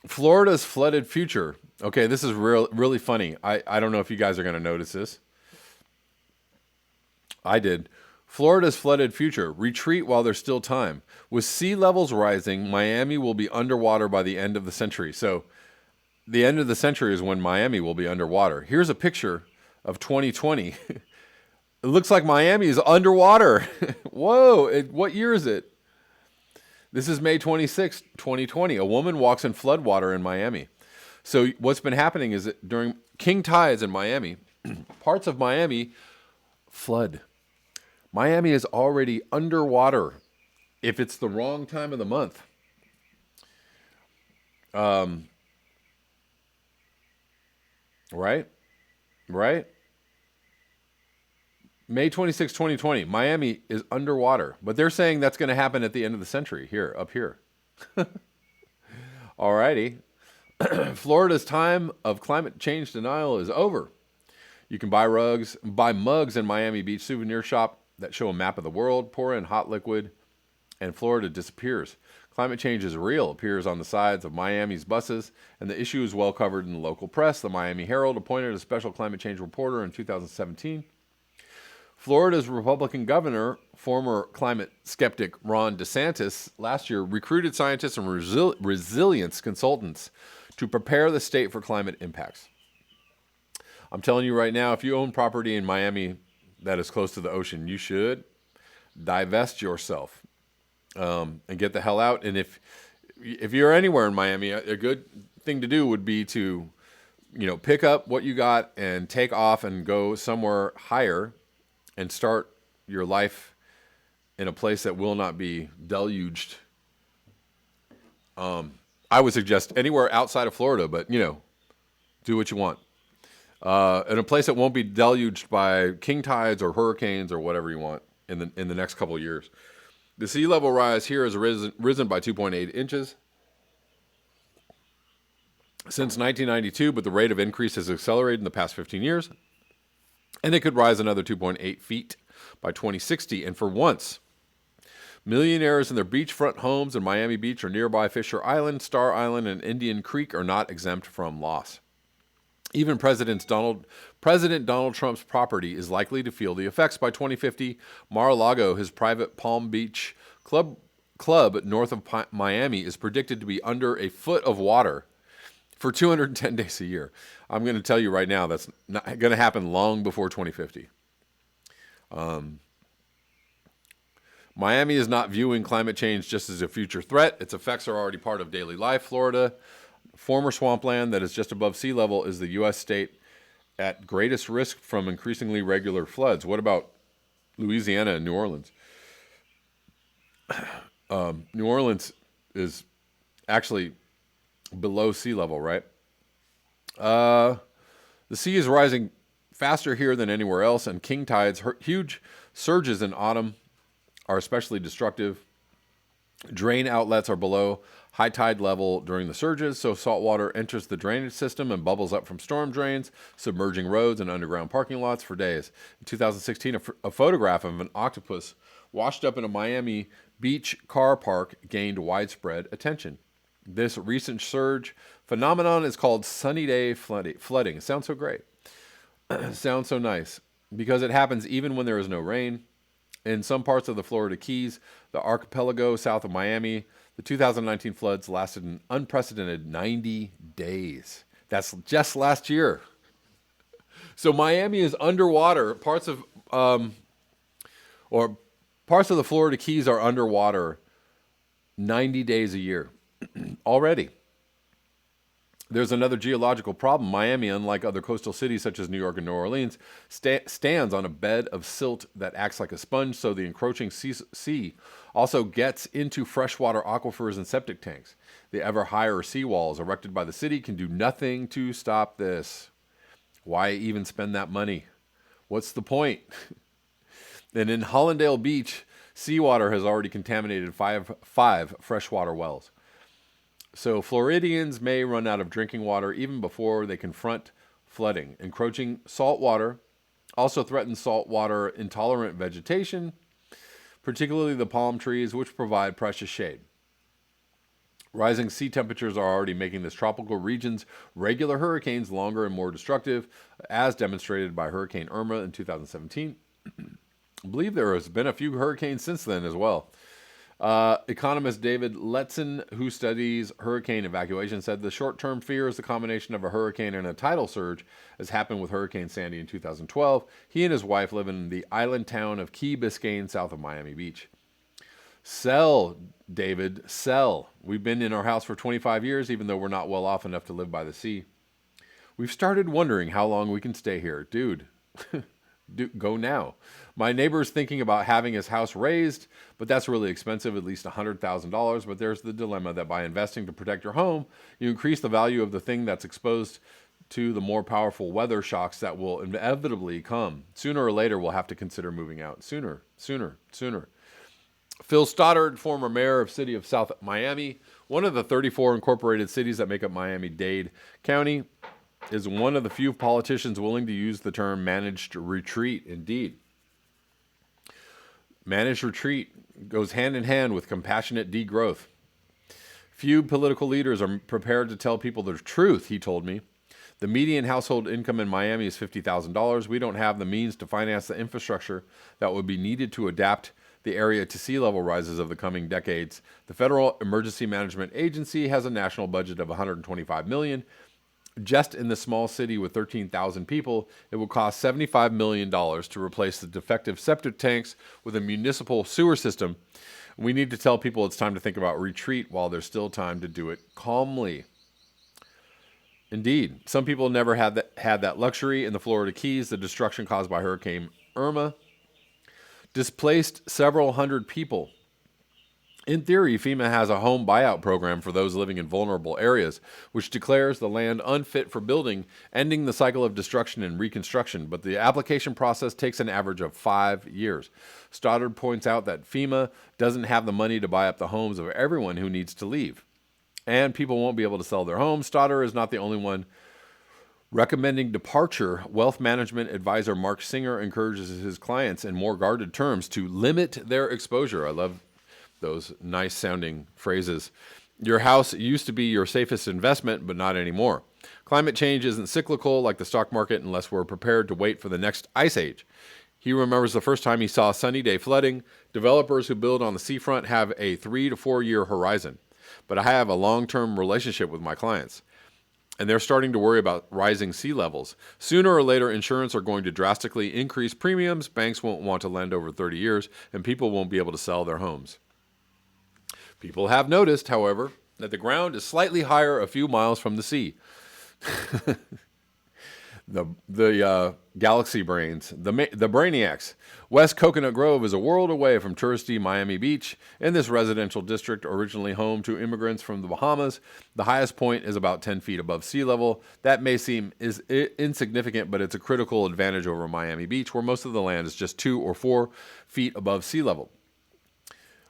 Florida's flooded future. Okay, this is really funny. I don't know if you guys are going to notice this. I did. Florida's flooded future. Retreat while there's still time. With sea levels rising, Miami will be underwater by the end of the century. So, the end of the century is when Miami will be underwater. Here's a picture of 2020. It looks like Miami is underwater. Whoa, what year is it? This is May 26, 2020. A woman walks in floodwater in Miami. So what's been happening is that during king tides in Miami, parts of Miami flood. Miami is already underwater if it's the wrong time of the month. Right? Right? May 26, 2020. Miami is underwater. But they're saying that's going to happen at the end of the century here, up here. Alrighty. Florida's time of climate change denial is over. You can buy mugs in Miami Beach souvenir shop that show a map of the world, pour in hot liquid, and Florida disappears. Climate change is real, appears on the sides of Miami's buses, and the issue is well covered in the local press. The Miami Herald appointed a special climate change reporter in 2017. Florida's Republican governor, former climate skeptic Ron DeSantis, last year recruited scientists and resilience consultants to prepare the state for climate impacts. I'm telling you right now, if you own property in Miami that is close to the ocean, you should divest yourself and get the hell out. And if you're anywhere in Miami, a good thing to do would be to, pick up what you got and take off and go somewhere higher and start your life in a place that will not be deluged. I would suggest anywhere outside of Florida, but do what you want. In a place that won't be deluged by king tides or hurricanes or whatever you want in the next couple of years. The sea level rise here has risen by 2.8 inches since 1992, but the rate of increase has accelerated in the past 15 years. And it could rise another 2.8 feet by 2060. And for once, millionaires in their beachfront homes in Miami Beach or nearby Fisher Island, Star Island, and Indian Creek are not exempt from loss. Even President Donald Trump's property is likely to feel the effects. By 2050, Mar-a-Lago, his private Palm Beach club north of Miami, is predicted to be under a foot of water for 210 days a year. I'm going to tell you right now, that's not going to happen long before 2050. Miami is not viewing climate change just as a future threat. Its effects are already part of daily life. Florida, former swampland that is just above sea level, is the U.S. state at greatest risk from increasingly regular floods. What about Louisiana and New Orleans? New Orleans is actually below sea level, right? The sea is rising faster here than anywhere else, and king tides, huge surges in autumn, are especially destructive. Drain outlets are below high tide level during the surges, so salt water enters the drainage system and bubbles up from storm drains, submerging roads and underground parking lots for days. In 2016, a photograph of an octopus washed up in a Miami Beach car park gained widespread attention. This recent surge phenomenon is called sunny day flooding. It sounds so great. It sounds so nice because it happens even when there is no rain. In some parts of the Florida Keys, the archipelago south of Miami, the 2019 floods lasted an unprecedented 90 days. That's just last year. So Miami is underwater. Parts of the Florida Keys are underwater 90 days a year already. There's another geological problem. Miami, unlike other coastal cities such as New York and New Orleans, stands on a bed of silt that acts like a sponge, so the encroaching sea also gets into freshwater aquifers and septic tanks. The ever higher seawalls erected by the city can do nothing to stop this. Why even spend that money? What's the point? And in Hollandale Beach, seawater has already contaminated five freshwater wells. So Floridians may run out of drinking water even before they confront flooding. Encroaching salt water also threatens saltwater intolerant vegetation, particularly the palm trees, which provide precious shade. Rising sea temperatures are already making this tropical region's regular hurricanes longer and more destructive, as demonstrated by Hurricane Irma in 2017. I believe there has been a few hurricanes since then as well. Economist David Letson, who studies hurricane evacuation, said the short-term fear is the combination of a hurricane and a tidal surge, as happened with Hurricane Sandy in 2012. He and his wife live in the island town of Key Biscayne, south of Miami Beach. Sell, David, sell. We've been in our house for 25 years, even though we're not well off enough to live by the sea. We've started wondering how long we can stay here. Dude, go now. My neighbor's thinking about having his house raised, but that's really expensive, at least $100,000. But there's the dilemma that by investing to protect your home, you increase the value of the thing that's exposed to the more powerful weather shocks that will inevitably come. Sooner or later, we'll have to consider moving out. Sooner. Phil Stoddard, former mayor of city of South Miami, one of the 34 incorporated cities that make up Miami-Dade County, is one of the few politicians willing to use the term managed retreat. Indeed. Managed retreat goes hand in hand with compassionate degrowth. Few political leaders are prepared to tell people the truth, he told me. The median household income in Miami is $50,000. We don't have the means to finance the infrastructure that would be needed to adapt the area to sea level rises of the coming decades. The Federal Emergency Management Agency has a national budget of $125 million. Just in the small city with 13,000 people, it will cost $75 million to replace the defective septic tanks with a municipal sewer system. We need to tell people it's time to think about retreat while there's still time to do it calmly. Indeed, some people never had that luxury. In the Florida Keys, the destruction caused by Hurricane Irma displaced several hundred people. In theory, FEMA has a home buyout program for those living in vulnerable areas, which declares the land unfit for building, ending the cycle of destruction and reconstruction. But the application process takes an average of 5 years. Stoddard points out that FEMA doesn't have the money to buy up the homes of everyone who needs to leave. And people won't be able to sell their homes. Stoddard is not the only one recommending departure. Wealth management advisor Mark Singer encourages his clients in more guarded terms to limit their exposure. I love those nice sounding phrases. Your house used to be your safest investment, but not anymore. Climate change isn't cyclical like the stock market unless we're prepared to wait for the next ice age. He remembers the first time he saw sunny day flooding. Developers who build on the seafront have a 3 to 4 year horizon. But I have a long-term relationship with my clients, and they're starting to worry about rising sea levels. Sooner or later, insurance are going to drastically increase premiums, banks won't want to lend over 30 years, and people won't be able to sell their homes. People have noticed, however, that the ground is slightly higher a few miles from the sea. the galaxy brains, the brainiacs. West Coconut Grove is a world away from touristy Miami Beach. In this residential district, originally home to immigrants from the Bahamas, the highest point is about 10 feet above sea level. That may seem insignificant, but it's a critical advantage over Miami Beach, where most of the land is just 2 or 4 feet above sea level.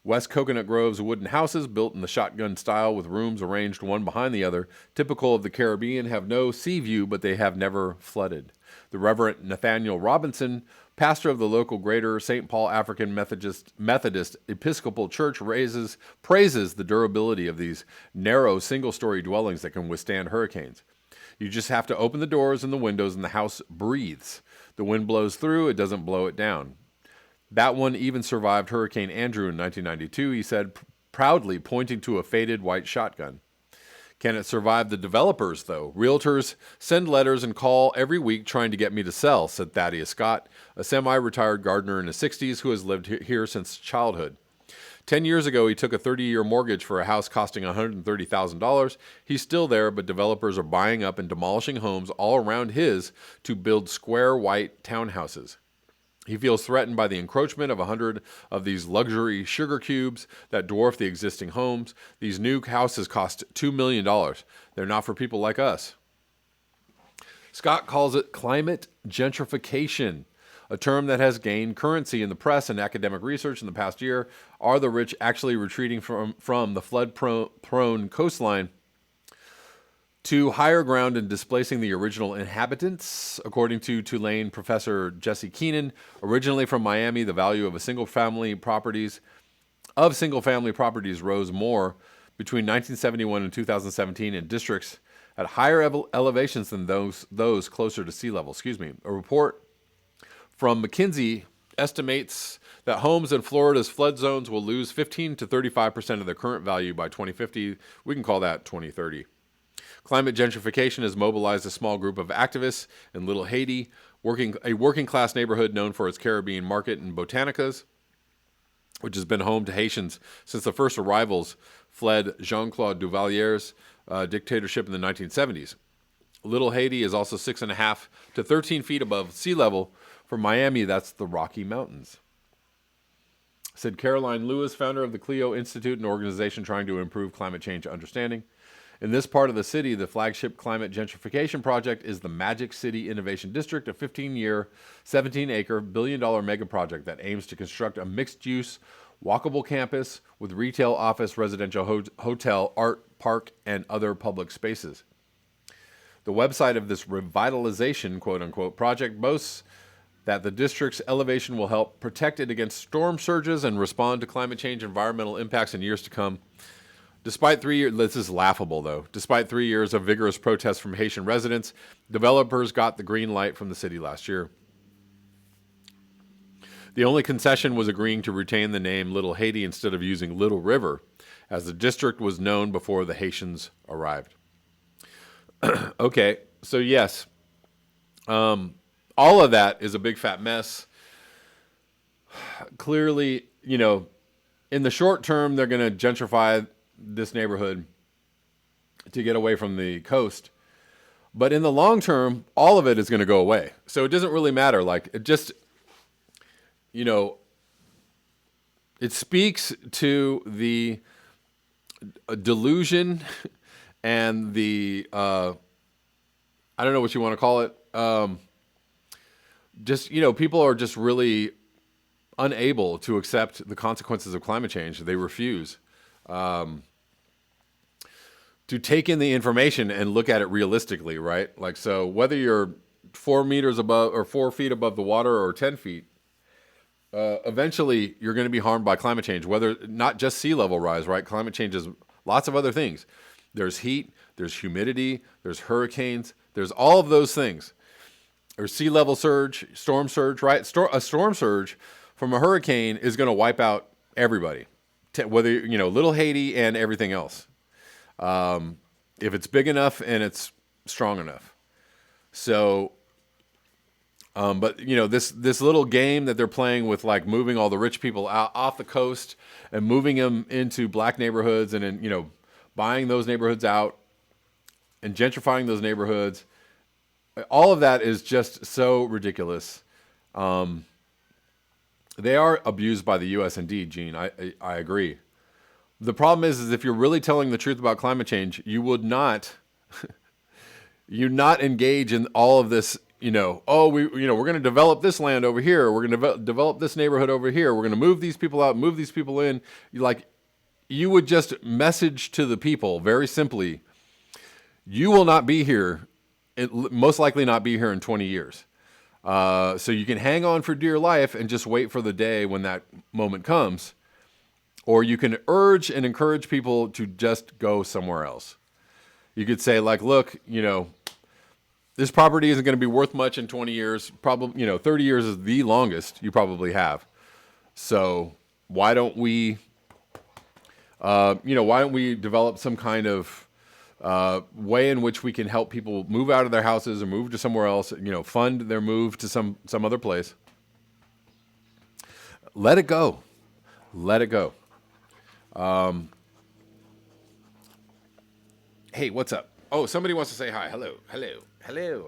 West Coconut Grove's wooden houses, built in the shotgun style with rooms arranged one behind the other, typical of the Caribbean, have no sea view, but they have never flooded. The Reverend Nathaniel Robinson, pastor of the local Greater St. Paul African Methodist Episcopal Church, praises the durability of these narrow single-story dwellings that can withstand hurricanes. You just have to open the doors and the windows and the house breathes. The wind blows through, it doesn't blow it down. That one even survived Hurricane Andrew in 1992, he said, proudly pointing to a faded white shotgun. Can it survive the developers, though? Realtors send letters and call every week trying to get me to sell, said Thaddeus Scott, a semi-retired gardener in his 60s who has lived here since childhood. 10 years ago, he took a 30-year mortgage for a house costing $130,000. He's still there, but developers are buying up and demolishing homes all around his to build square white townhouses. He feels threatened by the encroachment of 100 of these luxury sugar cubes that dwarf the existing homes. These new houses cost $2 million. They're not for people like us. Scott calls it climate gentrification, a term that has gained currency in the press and academic research in the past year. Are the rich actually retreating from the flood-prone coastline to higher ground and displacing the original inhabitants? According to Tulane professor Jesse Keenan, originally from Miami, the value of single-family properties rose more between 1971 and 2017 in districts at higher elevations than those closer to sea level. Excuse me. A report from McKinsey estimates that homes in Florida's flood zones will lose 15 to 35% of their current value by 2050. We can call that 2030. Climate gentrification has mobilized a small group of activists in Little Haiti, a working class neighborhood known for its Caribbean market and botanicas, which has been home to Haitians since the first arrivals fled Jean-Claude Duvalier's dictatorship in the 1970s. Little Haiti is also 6.5 to 13 feet above sea level. For Miami, that's the Rocky Mountains. Said Caroline Lewis, founder of the Clio Institute, an organization trying to improve climate change understanding. In this part of the city, the flagship climate gentrification project is the Magic City Innovation District, a 15-year, 17-acre, billion-dollar mega project that aims to construct a mixed-use, walkable campus with retail, office, residential, hotel, art, park, and other public spaces. The website of this revitalization, quote-unquote, project boasts that the district's elevation will help protect it against storm surges and respond to climate change environmental impacts in years to come. Despite 3 years, this is laughable though, despite 3 years of vigorous protests from Haitian residents, developers got the green light from the city last year. The only concession was agreeing to retain the name Little Haiti instead of using Little River, as the district was known before the Haitians arrived. Okay, so yes, all of that is a big fat mess. Clearly, in the short term, they're going to gentrify this neighborhood to get away from the coast. But in the long term, all of it is going to go away. So it doesn't really matter. Like, it just, it speaks to the delusion and the, I don't know what you want to call it. People are just really unable to accept the consequences of climate change. They refuse to take in the information and look at it realistically, right? Like, so whether you're 4 meters above or 4 feet above the water or 10 feet, eventually you're going to be harmed by climate change, whether not just sea level rise, right? Climate change is lots of other things. There's heat, there's humidity, there's hurricanes, there's all of those things. There's sea level surge, storm surge, right? A storm surge from a hurricane is going to wipe out everybody, whether, Little Haiti and everything else. If it's big enough and it's strong enough. So, but this little game that they're playing with, like moving all the rich people out off the coast and moving them into black neighborhoods and then, buying those neighborhoods out and gentrifying those neighborhoods. All of that is just so ridiculous. They are abused by the U.S. indeed, Gene. I agree. The problem is if you're really telling the truth about climate change, you would not, engage in all of this. We're going to develop this land over here. We're going to develop this neighborhood over here. We're going to move these people out, move these people in. You would just message to the people very simply, you will not be here. It most likely not be here in 20 years. So you can hang on for dear life and just wait for the day when that moment comes. Or you can urge and encourage people to just go somewhere else. You could say, like, look, this property isn't going to be worth much in 20 years. Probably, 30 years is the longest you probably have. So why don't we, develop some kind of way in which we can help people move out of their houses or move to somewhere else, fund their move to some other place. Let it go. Let it go. Hey, what's up? Oh, somebody wants to say hi. Hello.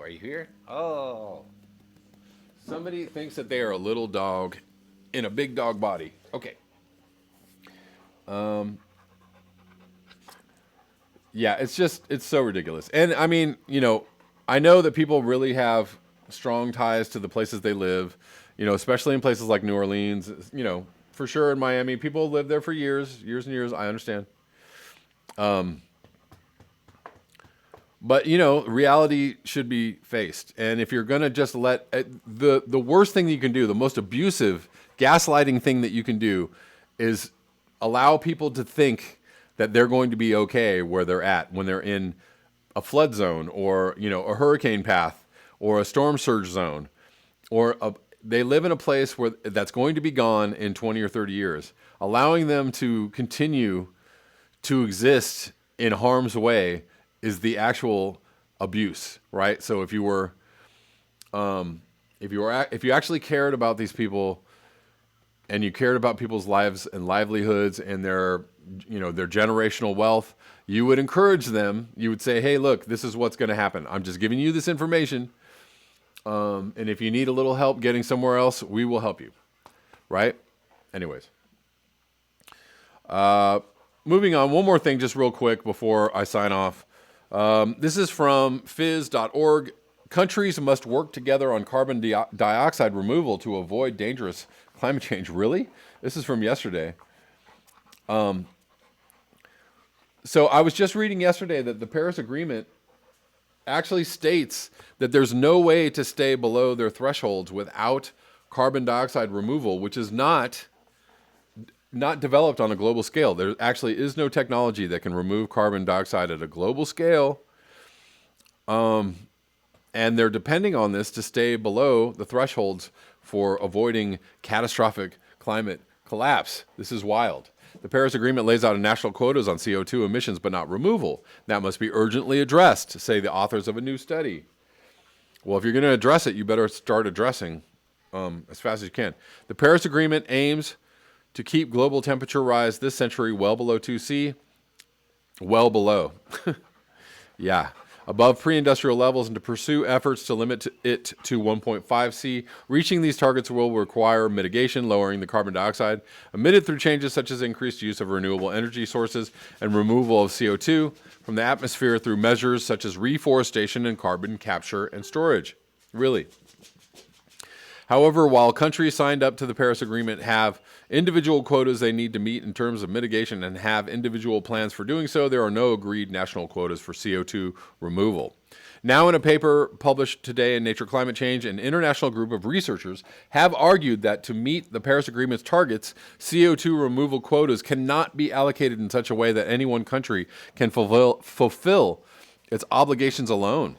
Are you here? Oh. Somebody thinks that they are a little dog in a big dog body. Okay. Yeah, it's so ridiculous. And I mean, I know that people really have strong ties to the places they live, especially in places like New Orleans, for sure in Miami. People live there for years and years. I understand. But, reality should be faced. And if you're going to just let the worst thing that you can do, the most abusive gaslighting thing that you can do is allow people to think that they're going to be okay where they're at when they're in a flood zone or, a hurricane path or a storm surge zone, they live in a place where that's going to be gone in 20 or 30 years. Allowing them to continue to exist in harm's way is the actual abuse, right? So if you actually cared about these people and you cared about people's lives and livelihoods and their generational wealth, you would encourage them. You would say, hey, look, this is what's going to happen. I'm just giving you this information. And if you need a little help getting somewhere else, we will help you. Right? Anyways. Moving on. One more thing just real quick before I sign off. This is from phys.org. Countries must work together on carbon dioxide removal to avoid dangerous climate change. Really? This is from yesterday. So I was just reading yesterday that the Paris Agreement actually states that there's no way to stay below their thresholds without carbon dioxide removal, which is not developed on a global scale. There actually is no technology that can remove carbon dioxide at a global scale. And they're depending on this to stay below the thresholds for avoiding catastrophic climate collapse. This is wild. The Paris Agreement lays out national quotas on CO2 emissions, but not removal. That must be urgently addressed, say the authors of a new study. Well, if you're going to address it, you better start addressing as fast as you can. The Paris Agreement aims to keep global temperature rise this century well below 2C. Well below. Yeah. Above pre-industrial levels, and to pursue efforts to limit it to 1.5C. Reaching these targets will require mitigation, lowering the carbon dioxide emitted through changes such as increased use of renewable energy sources and removal of CO2 from the atmosphere through measures such as reforestation and carbon capture and storage. Really. However, while countries signed up to the Paris Agreement have individual quotas they need to meet in terms of mitigation and have individual plans for doing so, there are no agreed national quotas for CO2 removal. Now, in a paper published today in Nature Climate Change, an international group of researchers have argued that to meet the Paris Agreement's targets, CO2 removal quotas cannot be allocated in such a way that any one country can fulfill its obligations alone.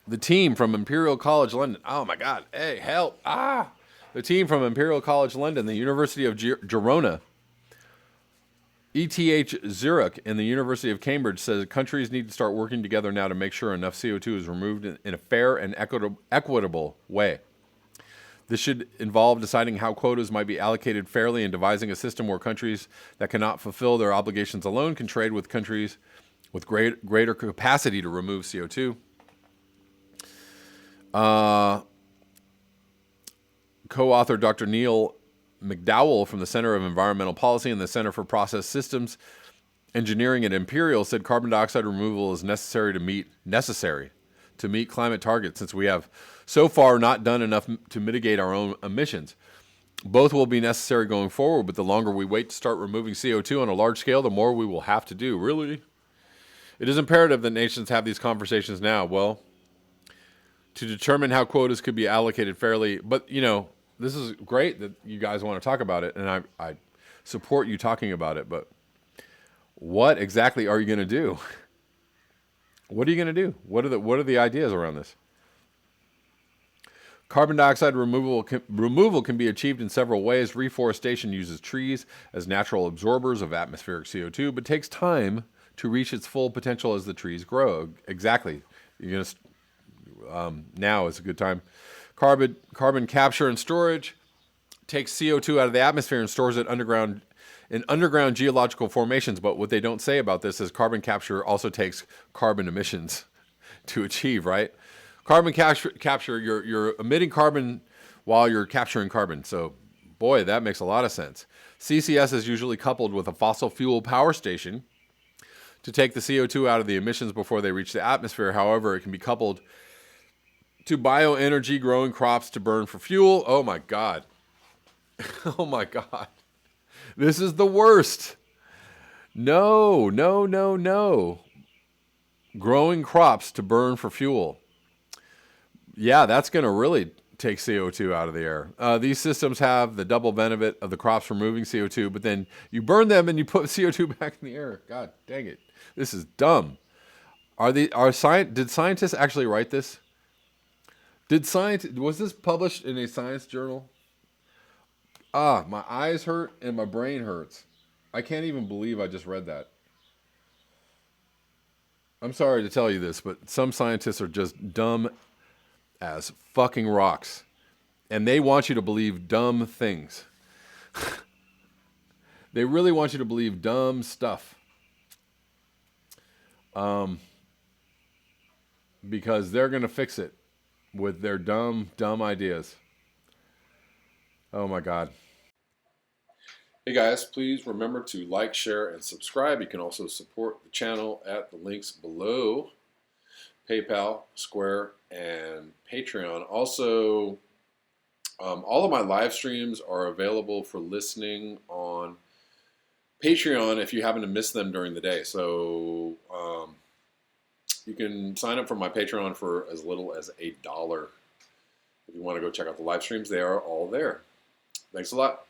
The team from Imperial College London, oh my God, hey, help, The team from Imperial College London, the University of Girona, ETH Zurich, and the University of Cambridge says countries need to start working together now to make sure enough CO2 is removed in a fair and equitable way. This should involve deciding how quotas might be allocated fairly and devising a system where countries that cannot fulfill their obligations alone can trade with countries with greater capacity to remove CO2. Co-author Dr. Neil McDowell from the Center of Environmental Policy and the Center for Process Systems Engineering at Imperial said carbon dioxide removal is necessary to meet climate targets, since we have so far not done enough to mitigate our own emissions. Both will be necessary going forward, but the longer we wait to start removing CO2 on a large scale, the more we will have to do. Really? It is imperative that nations have these conversations now. Well, to determine how quotas could be allocated fairly. But, this is great that you guys want to talk about it, and I support you talking about it, but what exactly are you going to do? What are you going to do? What are the ideas around this? Carbon dioxide removal can be achieved in several ways. Reforestation uses trees as natural absorbers of atmospheric CO2, but takes time to reach its full potential as the trees grow. Exactly. Now is a good time. Carbon capture and storage takes CO2 out of the atmosphere and stores it in underground geological formations. But what they don't say about this is carbon capture also takes carbon emissions to achieve, right? Carbon capture, you're emitting carbon while you're capturing carbon. So, boy, that makes a lot of sense. CCS is usually coupled with a fossil fuel power station to take the CO2 out of the emissions before they reach the atmosphere. However, it can be coupled to bioenergy, growing crops to burn for fuel. Oh my God. Oh my God. This is the worst. No. Growing crops to burn for fuel. Yeah, that's going to really take CO2 out of the air. These systems have the double benefit of the crops removing CO2, but then you burn them and you put CO2 back in the air. God dang it. This is dumb. Did scientists actually write this? Was this published in a science journal? My eyes hurt and my brain hurts. I can't even believe I just read that. I'm sorry to tell you this, but some scientists are just dumb as fucking rocks. And they want you to believe dumb things. They really want you to believe dumb stuff. Because they're going to fix it with their dumb ideas. Oh my God. Hey guys, please remember to like, share, and subscribe. You can also support the channel at the links below. PayPal, Square, and Patreon. Also, all of my live streams are available for listening on Patreon if you happen to miss them during the day. So you can sign up for my Patreon for as little as $1. If you want to go check out the live streams, they are all there. Thanks a lot.